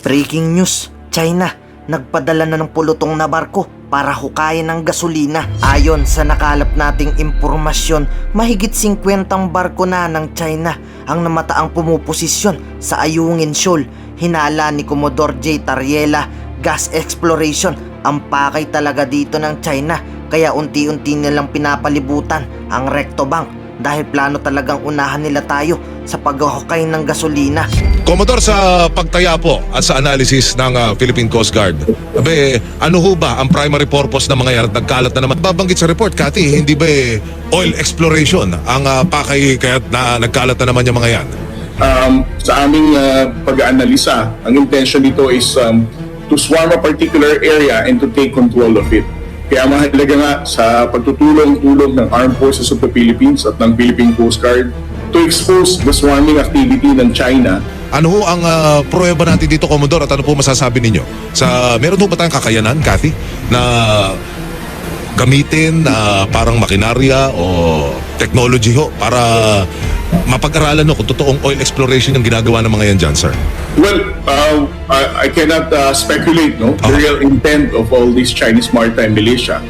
Breaking news, China, nagpadala na ng pulutong na barko para hukayin ng gasolina. Ayon sa nakalap nating impormasyon, mahigit 50 barko na ng China ang namataang pumuposisyon sa Ayungin Shoal. Hinala ni Commodore J. Tariela, gas exploration ang pakay talaga dito ng China, kaya unti-unti nilang pinapalibutan ang Recto Bank dahil plano talagang unahan nila tayo sa paghukay ng gasolina. Commodore, sa pagtaya po at sa analysis ng Philippine Coast Guard, ano ho ba ang primary purpose ng mga yan at nagkalat na naman? Babanggit sa report, Cathy, hindi ba oil exploration ang pakay kaya nagkalat na naman yung mga yan? Sa aming pag-aanalisa, ang intention dito is to swarm a particular area and to take control of it. Kaya mahalaga nga sa pagtutulong-tulong ng Armed Forces of the Philippines at ng Philippine Coast Guard to expose the swarming activity ng China. Ano ho ang pruweba natin dito, Commodore, at ano po masasabi ninyo? Meron ho ba tayong kakayanan, Cathy, na gamitin na parang makinarya o technology ho para mapag-aralan kung totoong oil exploration yung ginagawa ng mga yan dyan, sir? Well, I cannot speculate the real intent of all these Chinese maritime militia.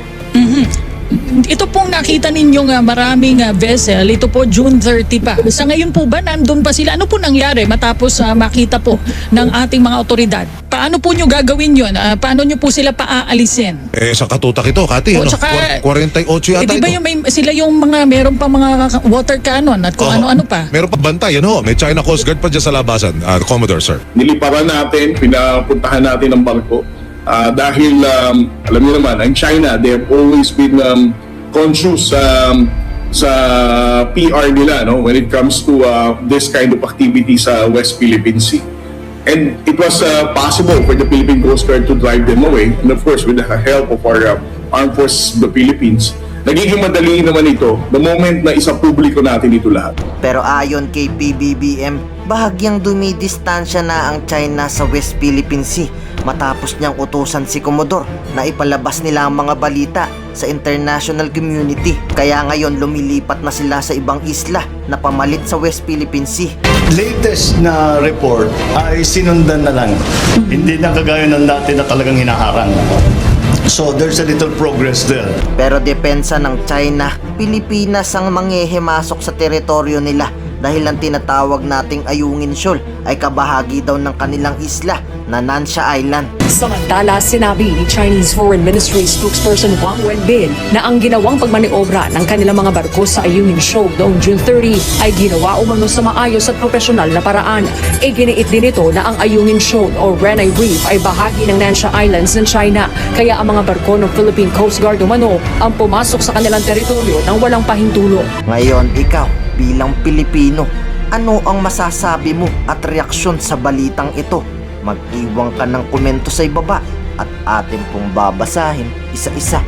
Ito pong nakita ninyong maraming vessel, ito po June 30 pa. Sa ngayon po ba nandun pa sila? Ano po nangyari matapos makita po ng ating mga otoridad? Paano po nyo gagawin yun? Paano nyo po sila paaalisin? Sa katutak ito, Cathy, O, tsaka, 48 yata di ba ito. sila yung mga, meron pa mga water cannon at kung ano-ano pa? Meron pa bantay, may China Coast Guard pa dyan sa labasan, Commodore, sir. Niliparan natin, pinapuntahan natin ang barko dahil alam niyo naman, ang China, they have always been conscious sa PR nila when it comes to this kind of activity sa West Philippine Sea. And it was possible for the Philippine Coast Guard to drive them away, and of course with the help of our Armed Forces of the Philippines. Nagiging madali naman ito the moment na isa publiko natin ito lahat. Pero ayon kay PBBM, bahagyang dumidistansya na ang China sa West Philippine Sea matapos niyang utusan si Commodore na ipalabas nila ang mga balita sa international community. Kaya ngayon lumilipat na sila sa ibang isla na pamalit sa West Philippine Sea. Latest na report ay sinundan na lang. Hindi na kagaya ng dati na talagang hinaharang. So there's a little progress there. Pero depensa ng China, Pilipinas ang manghihimasok sa teritoryo nila dahil ang tinatawag nating Ayungin Shoal ay kabahagi daw ng kanilang isla na Nansha Island. Samantala, sinabi ni Chinese Foreign Ministry spokesperson Wang Wenbin na ang ginawang pagmaniobra ng kanilang mga barko sa Ayungin Shoal noong June 30 ay ginawa umano sa maayos at profesional na paraan. Iginiit din ito na ang Ayungin Shoal o Renai Reef ay bahagi ng Nansha Islands ng China, kaya ang mga barko ng Philippine Coast Guard umano ang pumasok sa kanilang teritoryo nang walang pahintulot. Ngayon, ikaw bilang Pilipino, ano ang masasabi mo at reaksyon sa balitang ito? Mag-iwan ka ng komento sa ibaba at atin pong babasahin isa-isa.